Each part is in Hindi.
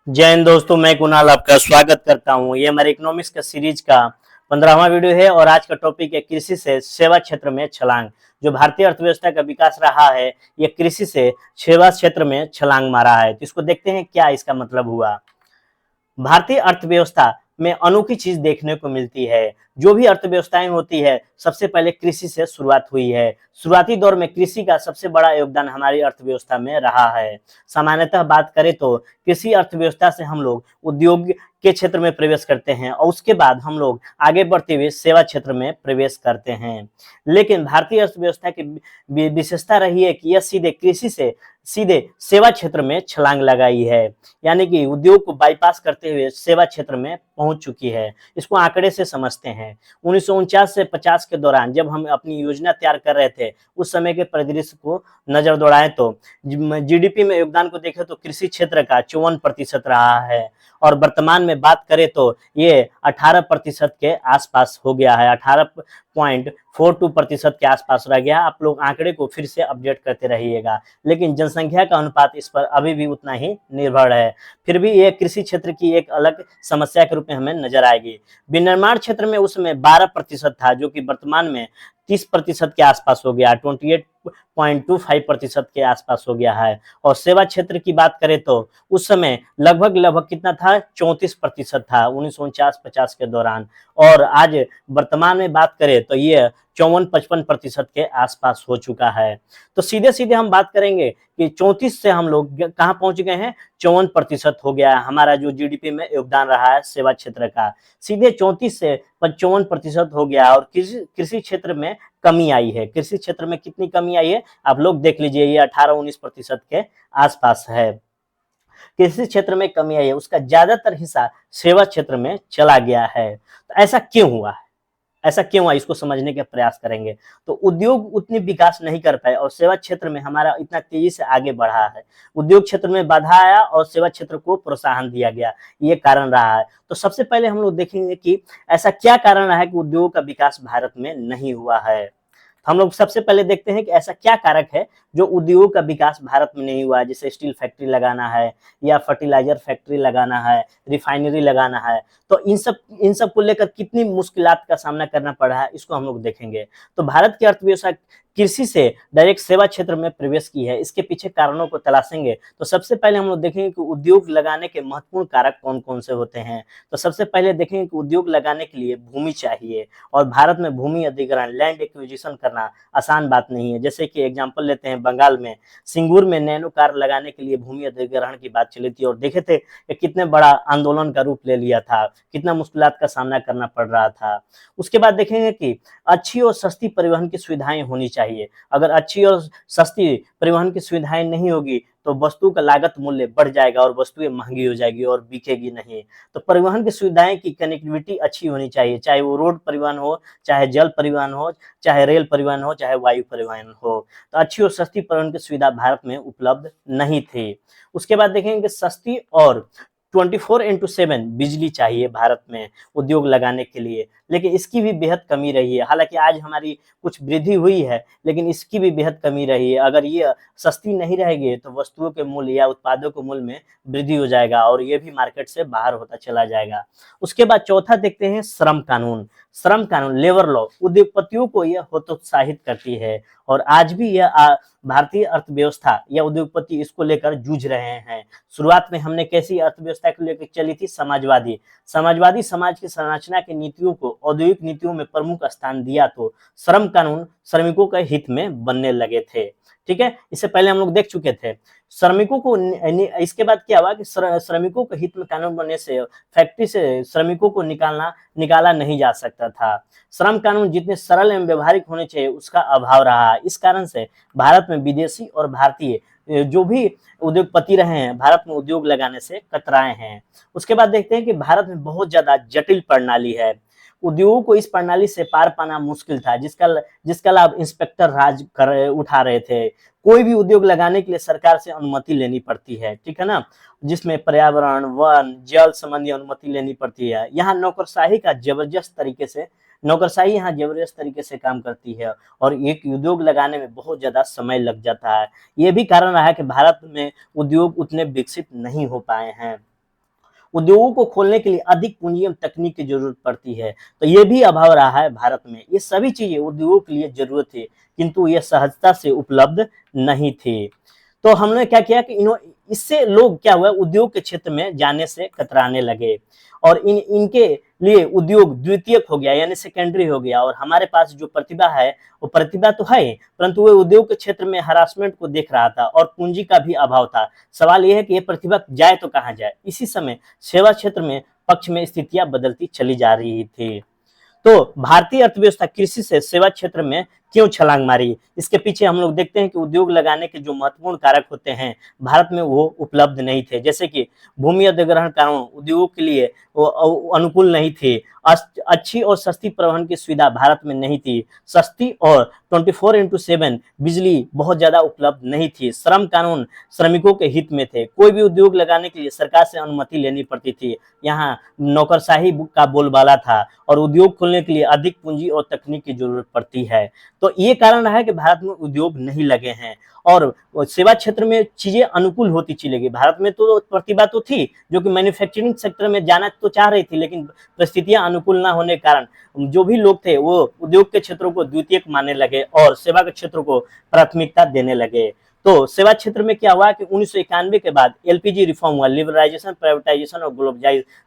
जय हिंद दोस्तों, मैं कुणाल आपका स्वागत करता हूं। ये हमारे इकोनॉमिक्स का सीरीज का 15वां वीडियो है और आज का टॉपिक है कृषि से सेवा क्षेत्र में छलांग। जो भारतीय अर्थव्यवस्था का विकास रहा है, ये कृषि से सेवा क्षेत्र में छलांग मारा है। तो इसको देखते हैं क्या इसका मतलब हुआ। भारतीय अर्थव्यवस्था में अनोखी चीज देखने को मिलती है। जो भी अर्थव्यवस्थाएं होती है, सबसे पहले कृषि से शुरुआत हुई है। शुरुआती दौर में कृषि का सबसे बड़ा योगदान हमारी अर्थव्यवस्था में रहा है। सामान्यतः बात करें तो कृषि अर्थव्यवस्था से हम लोग उद्योग के क्षेत्र में प्रवेश करते हैं और उसके बाद हम लोग आगे बढ़ते हुए सेवा क्षेत्र में प्रवेश करते हैं। लेकिन भारतीय अर्थव्यवस्था की विशेषता रही है कि यह सीधे कृषि से सीधे सेवा क्षेत्र में छलांग लगाई है, यानी कि उद्योग को बाईपास करते हुए सेवा क्षेत्र में पहुंच चुकी है। इसको आंकड़े से समझते हैं। 1949 से 50 के दौरान जब हम अपनी योजना तैयार कर रहे थे, उस समय के परिदृश्य को नजर दौड़ाएं तो जीडीपी में योगदान को देखें तो कृषि क्षेत्र का 54% रहा है और वर्तमान में बात करें तो ये 18% के आसपास हो गया है। 18.42% के आसपास रह गया। आप लोग आंकड़े को फिर से अपडेट करते रहिएगा, लेकिन जनसंख्या का अनुपात इस पर अभी भी उतना ही निर्भर है। फिर भी ये कृषि क्षेत्र की एक अलग समस्या के रूप में हमें नजर आएगी। विनिर्माण क्षेत्र में उस समय 12% था, जो कि वर्तमान में 30% के आसपास हो गया, 28.25% के आसपास हो गया है। और सेवा क्षेत्र की बात करें तो उस समय लगभग कितना था, 34% था 1949-50 के दौरान। और आज वर्तमान में बात करें तो ये 54-55% के आसपास हो चुका है। तो सीधे सीधे हम बात करेंगे कि 34 से हम लोग कहाँ पहुंच गए हैं, 54% हो गया है हमारा जो जीडीपी में योगदान रहा है सेवा क्षेत्र का। सीधे 34 से 54% हो गया और कृषि क्षेत्र में कमी आई है। कृषि क्षेत्र में कितनी कमी आई है आप लोग देख लीजिए, ये 18-19% के आसपास है। कृषि क्षेत्र में कमी आई है, उसका ज्यादातर हिस्सा सेवा क्षेत्र में चला गया है। तो ऐसा क्यों हुआ है, ऐसा क्यों हुआ, इसको समझने के प्रयास करेंगे। तो उद्योग उतनी विकास नहीं कर पाए और सेवा क्षेत्र में हमारा इतना तेजी से आगे बढ़ा है। उद्योग क्षेत्र में बाधा आया और सेवा क्षेत्र को प्रोत्साहन दिया गया, ये कारण रहा है। तो सबसे पहले हम लोग देखेंगे कि ऐसा क्या कारण रहा है कि उद्योग का विकास भारत में नहीं हुआ है। हम लोग सबसे पहले देखते हैं कि ऐसा क्या कारक है जो उद्योग का विकास भारत में नहीं हुआ है। जैसे स्टील फैक्ट्री लगाना है या फर्टिलाइजर फैक्ट्री लगाना है, रिफाइनरी लगाना है। तो इन सब को लेकर कितनी मुश्किलात का सामना करना पड़ा है, इसको हम लोग देखेंगे। तो भारत की अर्थव्यवस्था कृषि से डायरेक्ट सेवा क्षेत्र में प्रवेश की है, इसके पीछे कारणों को तलाशेंगे। तो सबसे पहले हम लोग देखेंगे कि उद्योग लगाने के महत्वपूर्ण कारक कौन कौन से होते हैं। तो सबसे पहले देखेंगे कि उद्योग लगाने के लिए भूमि चाहिए और भारत में भूमि अधिग्रहण, लैंड एक्विजिशन करना आसान बात नहीं है। जैसे कि एग्जांपल लेते हैं, बंगाल में सिंगूर में नैनो कार लगाने के लिए भूमि अधिग्रहण की बात चली थी और देखे थे कि कितने बड़ा आंदोलन का रूप ले लिया था, कितना मुश्किलात का सामना करना पड़ रहा था। उसके बाद देखेंगे कि अच्छी और सस्ती परिवहन की सुविधाएं होनी चाहिए। अगर अच्छी और सस्ती परिवहन की सुविधाएं नहीं होगी तो वस्तु का लागत मूल्य बढ़ जाएगा और वस्तुएं महंगी हो जाएगी और बिकेगी नहीं। तो परिवहन की सुविधाएं की कनेक्टिविटी अच्छी होनी चाहिए, चाहे वो रोड परिवहन हो, चाहे जल परिवहन हो, चाहे रेल परिवहन हो, चाहे वायु परिवहन हो। तो अच्छी और सस्ती परिवहन की सुविधा भारत में उपलब्ध नहीं थी। उसके बाद देखेंगे सस्ती और 24x7 बिजली चाहिए भारत में उद्योग लगाने के लिए, लेकिन इसकी भी बेहद कमी रही है। हालांकि आज हमारी कुछ वृद्धि हुई है, लेकिन इसकी भी बेहद कमी रही है। अगर ये सस्ती नहीं रहेगी तो वस्तुओं के मूल्य या उत्पादों के मूल्य में वृद्धि हो जाएगा और ये भी मार्केट से बाहर होता चला जाएगा। उसके बाद चौथा देखते हैं श्रम कानून। श्रम कानून, लेबर लॉ, उद्योगपतियों को यह हतोत्साहित करती है और आज भी यह भारतीय अर्थव्यवस्था या उद्योगपति इसको लेकर जूझ रहे हैं। शुरुआत में हमने कैसी अर्थव्यवस्था को लेकर चली थी, समाजवादी। समाजवादी समाज की संरचना की नीतियों को औद्योगिक नीतियों में प्रमुख स्थान दिया तो श्रम कानून श्रमिकों के हित में बनने लगे थे। ठीक है, इससे पहले हम लोग देख चुके थे श्रमिकों को। इसके बाद क्या हुआ कि श्रमिकों के हित में कानून बनने से फैक्ट्री से श्रमिकों को निकाला नहीं जा सकता था। श्रम कानून जितने सरल एवं व्यवहारिक होने चाहिए उसका अभाव रहा। इस कारण से भारत में विदेशी और भारतीय जो भी उद्योगपति रहे हैं, भारत में उद्योग लगाने से कतराए हैं। उसके बाद देखते हैं कि भारत में बहुत ज्यादा जटिल प्रणाली है। उद्योगों को इस प्रणाली से पार पाना मुश्किल था, जिसका लाभ इंस्पेक्टर राज कर उठा रहे थे। कोई भी उद्योग लगाने के लिए सरकार से अनुमति लेनी पड़ती है, ठीक है ना, जिसमें पर्यावरण, वन, जल संबंधी अनुमति लेनी पड़ती है। यहाँ नौकरशाही यहाँ जबरदस्त तरीके से काम करती है और एक उद्योग लगाने में बहुत ज्यादा समय लग जाता है। ये भी कारण रहा है कि भारत में उद्योग उतने विकसित नहीं हो पाए हैं। उद्योगों को खोलने के लिए अधिक पूंजी एवं तकनीक की जरूरत पड़ती है। तो ये भी अभाव रहा है भारत में। ये सभी चीजें उद्योगों के लिए जरूरत थी, किंतु ये सहजता से उपलब्ध नहीं थी। तो हमने क्या किया कि इससे लोग क्या हुआ, उद्योग के क्षेत्र में जाने से कतराने लगे और इनके लिए उद्योग द्वितीयक हो गया, यानी सेकेंडरी हो गया। और हमारे पास जो प्रतिभा है, वो प्रतिभा तो है, परंतु वो उद्योग के क्षेत्र में हरासमेंट को देख रहा था और पूंजी का भी अभाव था। सवाल यह है कि ये प्रतिभा जाए तो कहाँ जाए। इसी समय सेवा क्षेत्र में पक्ष में स्थितियां बदलती चली जा रही थी। तो भारतीय अर्थव्यवस्था कृषि से सेवा क्षेत्र में क्यों छलांग मारी, इसके पीछे हम लोग देखते हैं कि उद्योग लगाने के जो महत्वपूर्ण कारक होते हैं भारत में वो उपलब्ध नहीं थे। जैसे कि भूमि अधिग्रहण कानून उद्योगों के लिए वो अनुकूल नहीं थे। अच्छी और सस्ती परिवहन की सुविधा भारत में नहीं थी। सस्ती और 24x7 बिजली बहुत ज्यादा उपलब्ध नहीं थी। श्रम कानून श्रमिकों के हित में थे। कोई भी उद्योग लगाने के लिए सरकार से अनुमति लेनी पड़ती थी। यहाँ नौकरशाही का बोलबाला था और उद्योग खोलने के लिए अधिक पूंजी और तकनीक की जरूरत पड़ती है। तो ये कारण रहा है कि भारत में उद्योग नहीं लगे हैं और सेवा क्षेत्र में चीजें अनुकूल होती चली गई। भारत में तो प्रतिभा तो थी जो कि मैन्युफैक्चरिंग सेक्टर में जाना तो चाह रही थी, लेकिन परिस्थितियां अनुकूल ना होने के कारण जो भी लोग थे वो उद्योग के क्षेत्रों को द्वितीयक मानने लगे और सेवा के क्षेत्रों को प्राथमिकता देने लगे। तो सेवा क्षेत्र में क्या हुआ कि 1991 के बाद एलपीजी रिफॉर्म हुआ, लिबरलाइजेशन, प्राइवेटाइजेशन और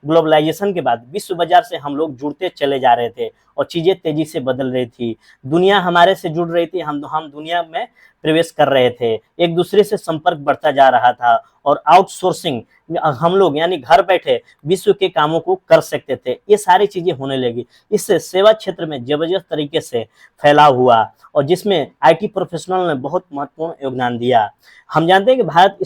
ग्लोबलाइजेशन के बाद विश्व बाजार से हम लोग जुड़ते चले जा रहे थे और चीजें तेजी से बदल रही थी। दुनिया हमारे से जुड़ रही थी, हम दुनिया में प्रवेश कर रहे थे। एक दूसरे से संपर्क बढ़ता जा रहा था और आउटसोर्सिंग हम लोग यानी घर बैठे विश्व के कामों को कर सकते थे। ये सारी चीजें होने लगी। इससे सेवा क्षेत्र में जबरदस्त तरीके से फैलाव हुआ और जिसमें आईटी प्रोफेशनल ने बहुत महत्वपूर्ण योगदान दिया। हम जानते हैं कि भारत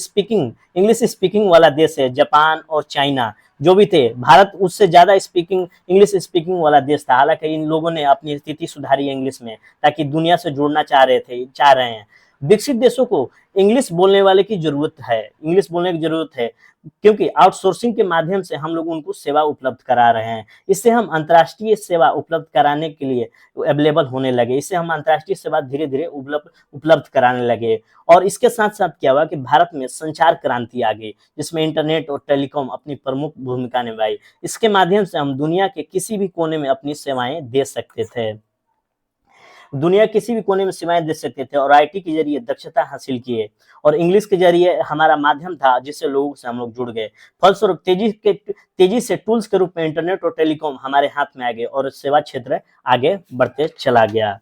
इंग्लिश स्पीकिंग वाला देश है। जापान और चाइना जो भी थे, भारत उससे ज्यादा इंग्लिश स्पीकिंग वाला देश था। हालांकि इन लोगों ने अपनी स्थिति सुधारी इंग्लिश में, ताकि दुनिया से जुड़ना चाह रहे हैं। विकसित देशों को इंग्लिश बोलने वाले की जरूरत है, इंग्लिश बोलने की जरूरत है, क्योंकि आउटसोर्सिंग के माध्यम से हम लोग उनको सेवा उपलब्ध करा रहे हैं। इससे हम अंतर्राष्ट्रीय सेवा उपलब्ध कराने के लिए अवेलेबल होने लगे। इससे हम अंतर्राष्ट्रीय सेवा धीरे धीरे उपलब्ध कराने लगे। और इसके साथ साथ क्या हुआ कि भारत में संचार क्रांति आ गई, जिसमें इंटरनेट और टेलीकॉम अपनी प्रमुख भूमिका निभाई। इसके माध्यम से हम दुनिया के किसी भी कोने में अपनी सेवाएं दे सकते थे। दुनिया किसी भी कोने में सेवाएं दे सकते थे और आईटी के जरिए दक्षता हासिल किए और इंग्लिश के जरिए हमारा माध्यम था जिससे लोगों से हम लोग जुड़ गए। फलस्वरूप तेजी से टूल्स के रूप में इंटरनेट और टेलीकॉम हमारे हाथ में आ गए और सेवा क्षेत्र आगे बढ़ते चला गया।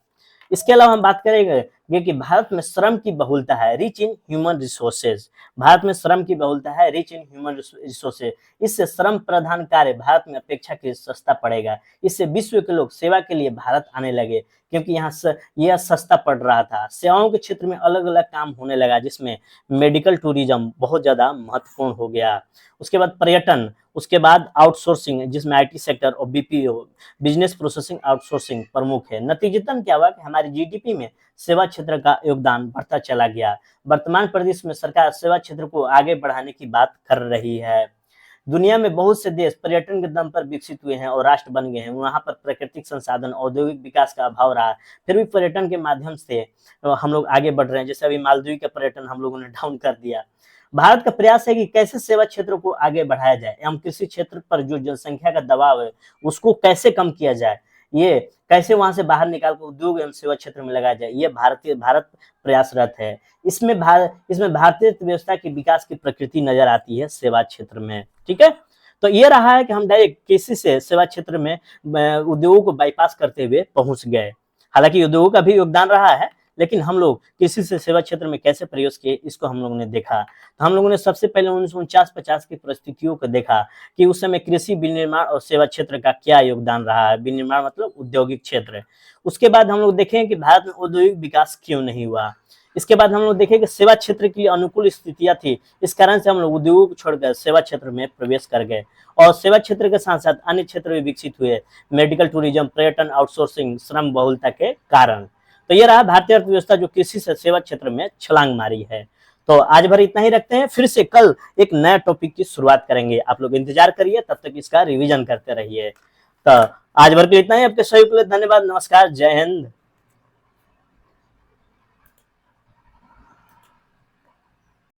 इसके अलावा हम बात करेंगे कि भारत में श्रम की बहुलता है, rich in human resources. Bharat में श्रम की बहुलता है, रिच इन ह्यूमन रिसोर्सेज। इससे श्रम प्रधान कार्य भारत में अपेक्षाकृत सस्ता पड़ेगा। इससे विश्व के लोग सेवा के लिए भारत आने लगे, क्योंकि यहाँ यह सस्ता पड़ रहा था। सेवाओं के क्षेत्र में अलग अलग काम होने लगा, जिसमें मेडिकल टूरिज्म बहुत ज्यादा महत्वपूर्ण हो गया। उसके बाद पर्यटन, उसके बाद आउटसोर्सिंग, जिसमें आईटी सेक्टर और बीपीओ बिजनेस प्रोसेसिंग आउटसोर्सिंग प्रमुख है। नतीजतन क्या हुआ कि हमारी जीडीपी में सेवा क्षेत्र का योगदान बढ़ता चला गया। वर्तमान परिदृश्य में सरकार सेवा क्षेत्र को आगे बढ़ाने की बात कर रही है। दुनिया में बहुत से देश पर्यटन के दम पर विकसित हुए हैं और राष्ट्र बन गए हैं। वहां पर प्राकृतिक संसाधन, औद्योगिक विकास का अभाव रहा, फिर भी पर्यटन के माध्यम से हम लोग आगे बढ़ रहे हैं। जैसे अभी मालदीव का पर्यटन हम लोगों ने डाउन कर दिया। भारत का प्रयास है कि कैसे सेवा क्षेत्र को आगे बढ़ाया जाए एवं कृषि क्षेत्र पर जो जनसंख्या का दबाव है उसको कैसे कम किया जाए, ये कैसे वहां से बाहर निकाल कर उद्योग एवं सेवा क्षेत्र में लगाया जाए, ये भारत प्रयासरत है। इसमें भारतीय अर्थव्यवस्था के विकास की प्रकृति नजर आती है सेवा क्षेत्र में। ठीक है, तो ये रहा है कि हम डायरेक्ट कृषि से सेवा क्षेत्र में उद्योगों को बाईपास करते हुए पहुंच गए। हालांकि उद्योगों का भी योगदान रहा है, लेकिन हम लोग कृषि से सेवा क्षेत्र में कैसे प्रयोग किए इसको हम लोगों ने देखा। तो हम लोगों ने सबसे पहले 1949-50 की परिस्थितियों को देखा कि उस समय कृषि, विनिर्माण और सेवा क्षेत्र का क्या योगदान रहा है। विनिर्माण मतलब औद्योगिक क्षेत्र। उसके बाद हम लोग देखें कि भारत में औद्योगिक विकास क्यों नहीं हुआ। इसके बाद हम लोग देखें कि सेवा क्षेत्र के लिए अनुकूल स्थितियां थी, इस कारण से हम लोग उद्योगों को छोड़कर सेवा क्षेत्र में प्रवेश कर गए और सेवा क्षेत्र के साथ साथ अन्य क्षेत्र भी विकसित हुए। मेडिकल टूरिज्म, पर्यटन, आउटसोर्सिंग, श्रम बहुलता के कारण। तो ये रहा भारतीय अर्थव्यवस्था जो कृषि से सेवा क्षेत्र में छलांग मारी है। तो आज भर इतना ही रखते हैं, फिर से कल एक नया टॉपिक की शुरुआत करेंगे। आप लोग इंतजार करिए, तब तक इसका रिवीजन करते रहिए। तो आज भर के इतना ही। आपके सहयोग के लिए धन्यवाद। नमस्कार, जय हिंद।